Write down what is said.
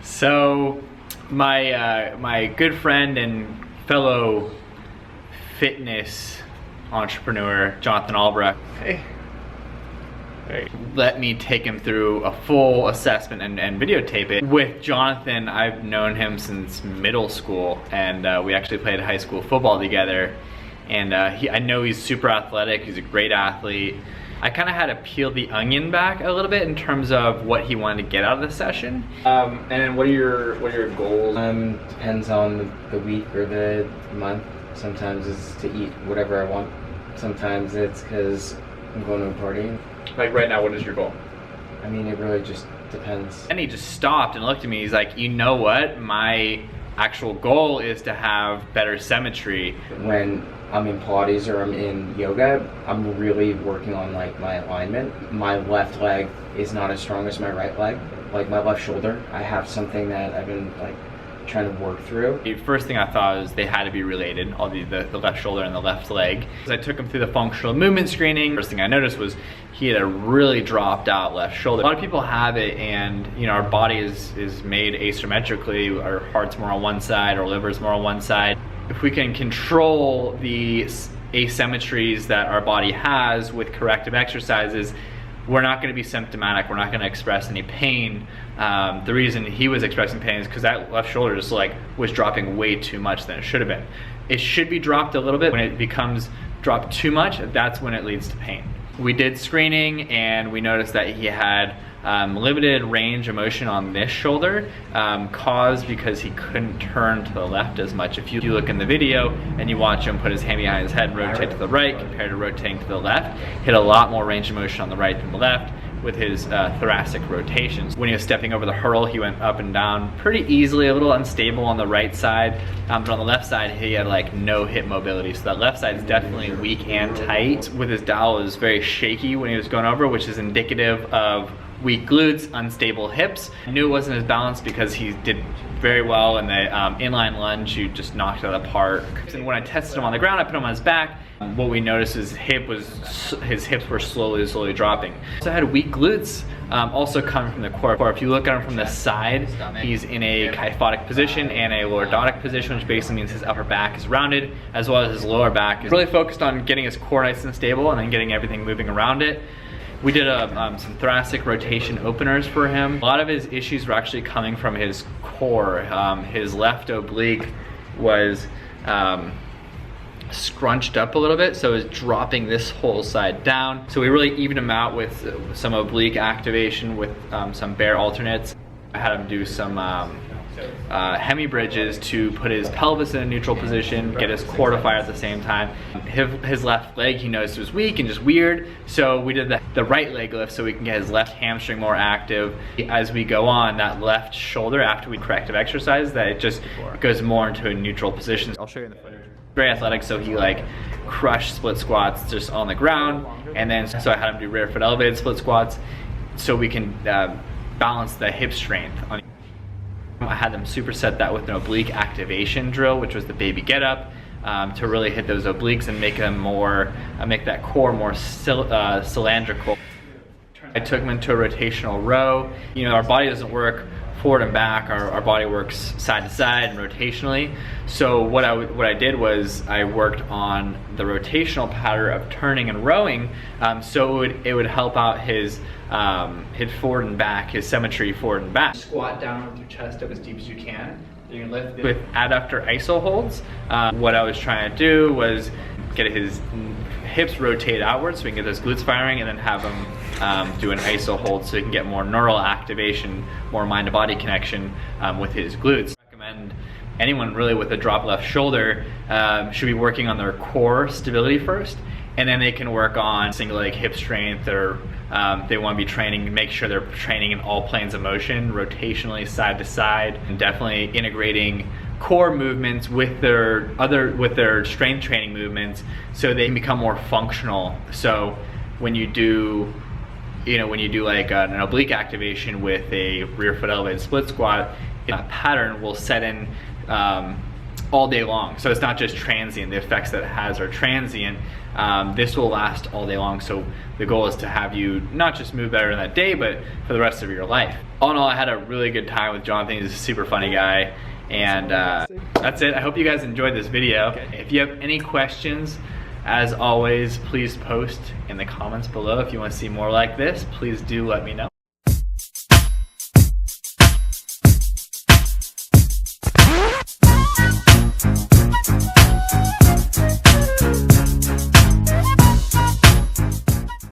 So my good friend and fellow fitness entrepreneur, Jonathan Albrecht, let me take him through a full assessment and videotape it. With Jonathan, I've known him since middle school, and we actually played high school football together. And I know he's super athletic, he's a great athlete. I kind of had to peel the onion back a little bit in terms of what he wanted to get out of the session. And then what are your goals? Depends on the week or the month. Sometimes it's to eat whatever I want. Sometimes it's because I'm going to a party. Like right now, what is your goal? I mean, it really just depends. And he just stopped and looked at me. He's like, you know what? My actual goal is to have better symmetry. When I'm in Pilates or I'm in yoga, I'm really working on like my alignment. My left leg is not as strong as my right leg. Like my left shoulder, I have something that I've been like trying to work through. The first thing I thought was they had to be related, all the left shoulder and the left leg. As I took him through the functional movement screening, first thing I noticed was he had a really dropped out left shoulder. A lot of people have it, and you know, our body is made asymmetrically. Our heart's more on one side, our liver's more on one side. If we can control the asymmetries that our body has with corrective exercises, we're not going to be symptomatic, we're not going to express any pain. The reason he was expressing pain is because that left shoulder just like was dropping way too much than it should have been. It should be dropped a little bit. When it becomes dropped too much, that's when it leads to pain. We did screening and we noticed that he had limited range of motion on this shoulder, caused because he couldn't turn to the left as much. If you look in the video and you watch him put his hand behind his head and rotate to the right compared to rotating to the left, hit a lot more range of motion on the right than the left with his thoracic rotations. When he was stepping over the hurdle, he went up and down pretty easily, a little unstable on the right side, but on the left side he had like no hip mobility, so that left side is definitely weak and tight. With his dowel, it was very shaky when he was going over, which is indicative of weak glutes, unstable hips. I knew it wasn't as balanced because he did very well in the inline lunge. You just knocked it out of the park. And when I tested him on the ground, I put him on his back. What we noticed is his hips were slowly dropping. So I had weak glutes, also coming from the core. If you look at him from the side, he's in a kyphotic position and a lordotic position, which basically means his upper back is rounded, as well as his lower back is really focused on getting his core nice and stable and then getting everything moving around it. We did some thoracic rotation openers for him. A lot of his issues were actually coming from his core. His left oblique was scrunched up a little bit, so it was dropping this whole side down. So we really evened him out with some oblique activation with some bear alternates. I had him do some hemi bridges to put his pelvis in a neutral position, get his core to fire at the same time. His left leg he noticed was weak and just weird, so we did the right leg lift so we can get his left hamstring more active. As we go on, that left shoulder, after we corrective exercise, that it just goes more into a neutral position. I'll show you in the footage. Very athletic, so he like crushed split squats just on the ground, and then so I had him do rear foot elevated split squats so we can balance the hip strength. I had them superset that with an oblique activation drill, which was the baby get up, to really hit those obliques and make them more, make that core more cylindrical. I took him into a rotational row. You know, our body doesn't work forward and back, our body works side to side and rotationally. So what I did was I worked on the rotational pattern of turning and rowing, so it would help out his forward and back, his symmetry forward and back. Squat down with your chest up as deep as you can. You can lift with adductor iso holds. What I was trying to do was get his hips rotate outwards so we can get those glutes firing, and then have him do an iso hold so he can get more neural activation, more mind to body connection with his glutes. I recommend anyone really with a drop left shoulder should be working on their core stability first, and then they can work on single leg hip strength, or they want to be training, make sure they're training in all planes of motion, rotationally side to side, and definitely integrating core movements with their strength training movements so they can become more functional. So when you do like an oblique activation with a rear foot elevated split squat, that pattern will set in all day long. So it's not just transient. The effects that it has are transient. This will last all day long. So the goal is to have you not just move better in that day, but for the rest of your life. All in all, I had a really good time with Jonathan. He's a super funny guy. And that's it. I hope you guys enjoyed this video. If you have any questions, as always, please post in the comments below. If you want to see more like this, please do let me know.